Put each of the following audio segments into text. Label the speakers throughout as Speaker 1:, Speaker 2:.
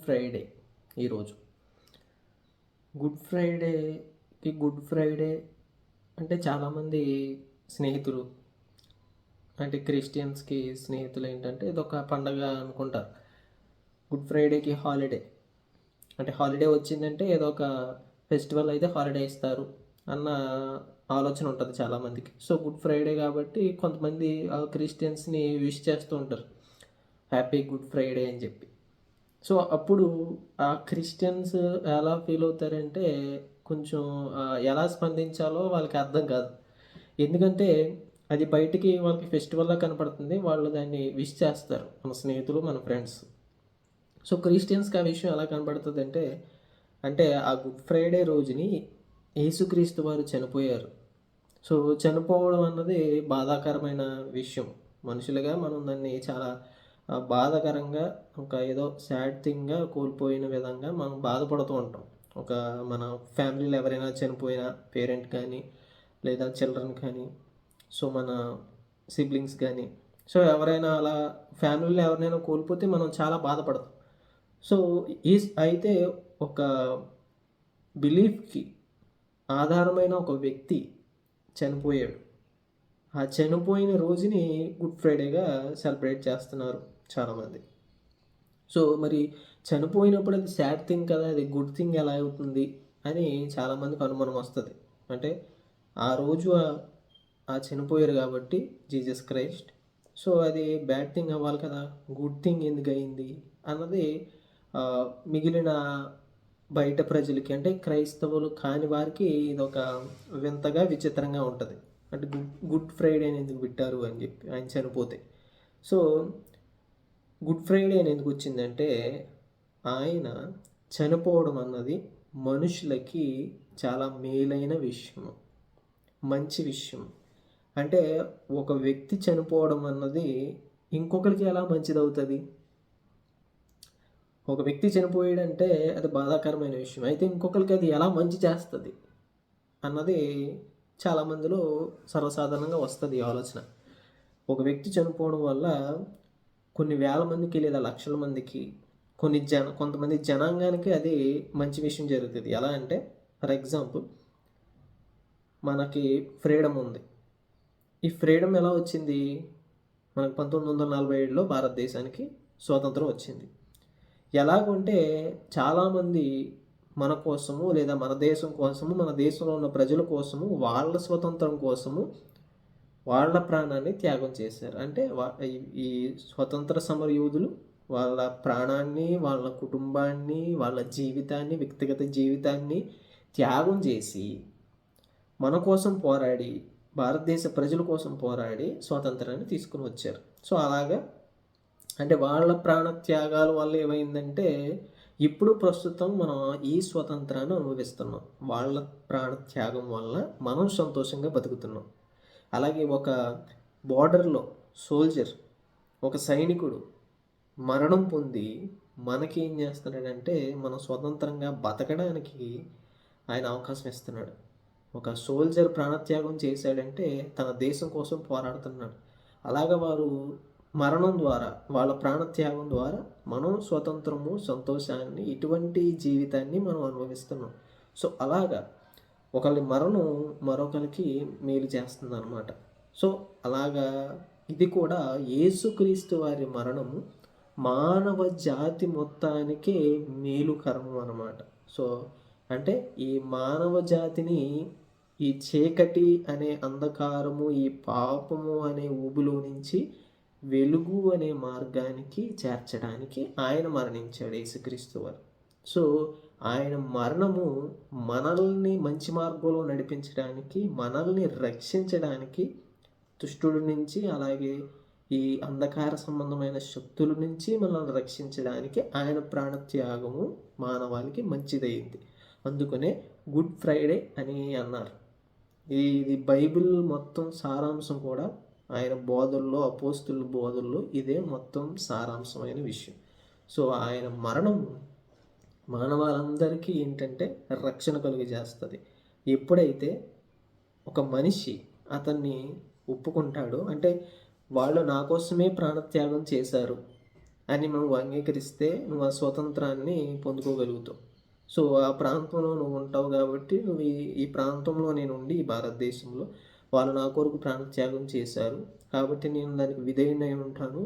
Speaker 1: Friday ఈరోజు. Good Friday అంటే చాలామంది స్నేహితులు అంటే క్రిస్టియన్స్కి స్నేహితులు ఏంటంటే ఇదొక పండగ అనుకుంటారు. గుడ్ ఫ్రైడేకి హాలిడే అంటే హాలిడే వచ్చిందంటే ఏదో ఒక ఫెస్టివల్ అయితే హాలిడే ఇస్తారు అన్న ఆలోచన ఉంటుంది చాలామందికి. సో గుడ్ ఫ్రైడే కాబట్టి కొంతమంది క్రిస్టియన్స్ని విష్ చేస్తూ ఉంటారు, హ్యాపీ గుడ్ ఫ్రైడే అని చెప్పి. సో అప్పుడు ఆ క్రిస్టియన్స్ ఎలా ఫీల్ అవుతారంటే కొంచెం ఎలా స్పందించాలో వాళ్ళకి అర్థం కాదు. ఎందుకంటే అది బయటికి వాళ్ళకి ఫెస్టివల్లా కనపడుతుంది, వాళ్ళు దాన్ని విష్ చేస్తారు, మన స్నేహితులు మన ఫ్రెండ్స్. సో క్రిస్టియన్స్కి ఆ విషయం ఎలా కనపడుతుంది అంటే ఆ గుడ్ ఫ్రైడే రోజుని యేసుక్రీస్తు వారు చనిపోయారు. సో చనిపోవడం అన్నది బాధాకరమైన విషయం. మనుషులుగా మనం దాన్ని చాలా బాధాకరంగా ఒక ఏదో సాడ్ థింగ్గా కోల్పోయిన విధంగా మనం బాధపడుతూ ఉంటాం. ఒక మన ఫ్యామిలీలో ఎవరైనా చనిపోయినా, పేరెంట్ కానీ లేదా చిల్డ్రన్ కానీ, సో మన సిబ్లింగ్స్ కానీ, సో ఎవరైనా అలా ఫ్యామిలీలో ఎవరినైనా కోల్పోతే మనం చాలా బాధపడతాం. సో అయితే ఒక బిలీఫ్కి ఆధారమైన ఒక వ్యక్తి చనిపోయాడు. ఆ చనిపోయిన రోజుని గుడ్ ఫ్రైడేగా సెలబ్రేట్ చేస్తున్నారు చాలామంది. సో మరి చనిపోయినప్పుడు అది సాడ్ థింగ్ కదా, అది గుడ్ థింగ్ ఎలా అవుతుంది అని చాలామందికి అనుమానం వస్తుంది. అంటే ఆ రోజు ఆ చనిపోయారు కాబట్టి జీసస్ క్రైస్ట్, సో అది బ్యాడ్ థింగ్ అవ్వాలి కదా, గుడ్ థింగ్ ఎందుకు అయింది అన్నది మిగిలిన బయట ప్రజలకి అంటే క్రైస్తవులు కాని వారికి ఇదొక వింతగా విచిత్రంగా ఉంటుంది. అంటే గుడ్ ఫ్రైడే అని ఎందుకు పెట్టారు అని చెప్పి ఆయన చనిపోతే. సో గుడ్ ఫ్రైడే అని ఎందుకు వచ్చిందంటే ఆయన చనిపోవడం అన్నది మనుషులకి చాలా మేలైన విషయం, మంచి విషయం. అంటే ఒక వ్యక్తి చనిపోవడం అన్నది ఇంకొకరికి ఎలా మంచిది అవుతుంది? ఒక వ్యక్తి చనిపోయాడంటే అది బాధాకరమైన విషయం, అయితే ఇంకొకరికి అది ఎలా మంచి చేస్తుంది అన్నది చాలామందిలో సర్వసాధారణంగా వస్తుంది ఆలోచన. ఒక వ్యక్తి చనిపోవడం వల్ల కొన్ని వేల మందికి లేదా లక్షల మందికి, కొంతమంది జనాంగానికి అది మంచి విషయం జరుగుతుంది. ఎలా అంటే ఫర్ ఎగ్జాంపుల్ మనకి ఫ్రీడమ్ ఉంది. ఈ ఫ్రీడమ్ ఎలా వచ్చింది? మనకు 1947లో భారతదేశానికి స్వాతంత్రం వచ్చింది. ఎలాగంటే చాలామంది మన కోసము లేదా మన దేశం కోసము, మన దేశంలో ఉన్న ప్రజల కోసము, వాళ్ళ స్వతంత్రం కోసము వాళ్ళ ప్రాణాన్ని త్యాగం చేశారు. అంటే ఈ స్వతంత్ర సమర యోధులు వాళ్ళ ప్రాణాన్ని, వాళ్ళ కుటుంబాన్ని, వాళ్ళ జీవితాన్ని, వ్యక్తిగత జీవితాన్ని త్యాగం చేసి మన కోసం పోరాడి, భారతదేశ ప్రజల కోసం పోరాడి స్వాతంత్రాన్ని తీసుకుని వచ్చారు. సో అలాగా అంటే వాళ్ళ ప్రాణ త్యాగాల వల్ల ఏమైందంటే ఇప్పుడు ప్రస్తుతం మనం ఈ స్వతంత్రాన్ని అనుభవిస్తున్నాం. వాళ్ళ ప్రాణ త్యాగం వల్ల మనం సంతోషంగా బతుకుతున్నాం. అలాగే ఒక బార్డర్లో సోల్జర్, ఒక సైనికుడు మరణం పొంది మనకి ఏం చేస్తున్నాడంటే మనం స్వతంత్రంగా బతకడానికి ఆయన అవకాశం ఇస్తున్నాడు. ఒక సోల్జర్ ప్రాణత్యాగం చేశాడంటే తన దేశం కోసం పోరాడుతున్నాడు. అలాగా వారు మరణం ద్వారా, వాళ్ళ ప్రాణత్యాగం ద్వారా మనం స్వతంత్రము, సంతోషాన్ని, ఇటువంటి జీవితాన్ని మనం అనుభవిస్తున్నాం. సో అలాగా ఒకరి మరణం మరొకరికి మేలు చేస్తుంది అన్నమాట. సో అలాగా ఇది కూడా యేసుక్రీస్తు వారి మరణము మానవ జాతి మొత్తానికే మేలుకరము అన్నమాట. సో అంటే ఈ మానవ జాతిని ఈ చీకటి అనే అంధకారము, ఈ పాపము అనే ఊబిలో నుంచి వెలుగు అనే మార్గానికి చేర్చడానికి ఆయన మరణించాడు, యేసుక్రీస్తు వారు. సో ఆయన మరణము మనల్ని మంచి మార్గంలో నడిపించడానికి, మనల్ని రక్షించడానికి, దుష్టుడి నుంచి అలాగే ఈ అంధకార సంబంధమైన శక్తుల నుంచి మనల్ని రక్షించడానికి ఆయన ప్రాణత్యాగము మానవాళికి మంచిదైంది. అందుకనే గుడ్ ఫ్రైడే అని అన్నారు. ఇది బైబిల్ మొత్తం సారాంశం కూడా ఆయన బోధల్లో, అపోస్తుల బోధల్లో ఇదే మొత్తం సారాంశమైన విషయం. సో ఆయన మరణం మానవాళ్ళందరికీ ఏంటంటే రక్షణ కలుగజేస్తుంది. ఎప్పుడైతే ఒక మనిషి అతన్ని ఒప్పుకుంటాడో, అంటే వాళ్ళు నా కోసమే ప్రాణత్యాగం చేశారు, అని నువ్వు అంగీకరిస్తే నువ్వు ఆ స్వతంత్రాన్ని పొందుకోగలుగుతావు. సో ఆ ప్రాంతంలో నువ్వు ఉంటావు కాబట్టి నువ్వు ఈ ప్రాంతంలో నేను ఉండి ఈ భారతదేశంలో వాళ్ళు నా కొరకు ప్రాణత్యాగం చేశారు కాబట్టి నేను దానికి విధేయుడై ఉంటాను.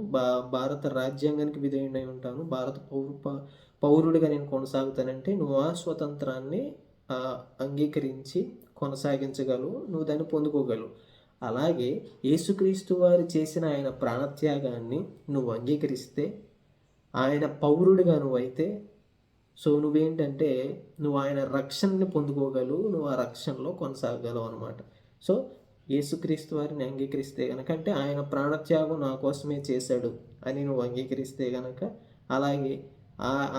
Speaker 1: భారత రాజ్యాంగానికి విధేయుడై ఉంటాను. భారత పౌరుడిగా నేను కొనసాగుతానంటే నువ్వు ఆ స్వతంత్రాన్ని అంగీకరించి కొనసాగించగలవు, నువ్వు దాన్ని పొందుకోగలవు. అలాగే యేసుక్రీస్తు వారు చేసిన ఆయన ప్రాణత్యాగాన్ని నువ్వు అంగీకరిస్తే, ఆయన పౌరుడిగా నువ్వైతే, సో నువ్వేంటంటే నువ్వు ఆయన రక్షణని పొందుకోగలవు, నువ్వు ఆ రక్షణలో కొనసాగగలవు అనమాట. సో యేసుక్రీస్తు వారిని అంగీకరిస్తే కనుక, అంటే ఆయన ప్రాణత్యాగం నా కోసమే చేశాడు అని నువ్వు అంగీకరిస్తే కనుక, అలాగే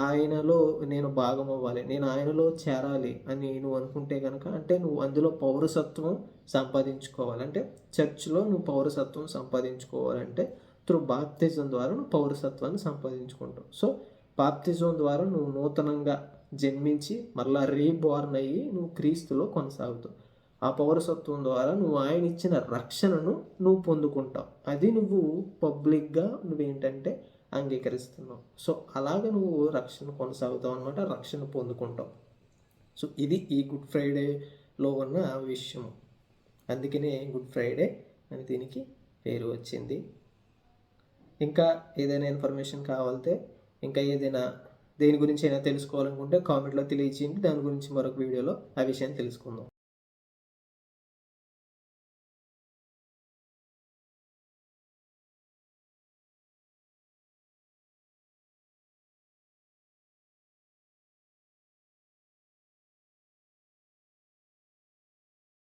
Speaker 1: ఆయనలో నేను భాగం అవ్వాలి, నేను ఆయనలో చేరాలి అని నువ్వు అనుకుంటే కనుక, అంటే నువ్వు అందులో పౌరసత్వం సంపాదించుకోవాలి. అంటే చర్చ్లో నువ్వు పౌరసత్వం సంపాదించుకోవాలంటే బాప్తిజం ద్వారా నువ్వు పౌరసత్వాన్ని సంపాదించుకుంటావు. సో బాప్తిజం ద్వారా నువ్వు నూతనంగా జన్మించి మళ్ళీ రీబోర్న్ అయ్యి నువ్వు క్రీస్తులో కొనసాగుతావు. ఆ పౌరసత్వం ద్వారా నువ్వు ఆయన ఇచ్చిన రక్షణను నువ్వు పొందుకుంటావు. అది నువ్వు పబ్లిక్గా నువ్వేంటంటే అంగీకరిస్తున్నావు. సో అలాగ నువ్వు రక్షణ కొనసాగుతావు అనమాట, రక్షణ పొందుకుంటావు. సో ఇది ఈ గుడ్ ఫ్రైడేలో ఉన్న విషయం. అందుకనే గుడ్ ఫ్రైడే అని దీనికి పేరు వచ్చింది. ఇంకా ఏదైనా ఇన్ఫర్మేషన్ కావాలంటే, ఇంకా ఏదైనా దేని గురించి అయినా తెలుసుకోవాలనుకుంటే కామెంట్లో తెలియచేయండి. దాని గురించి మరొక వీడియోలో ఆ విషయాన్ని తెలుసుకుందాం.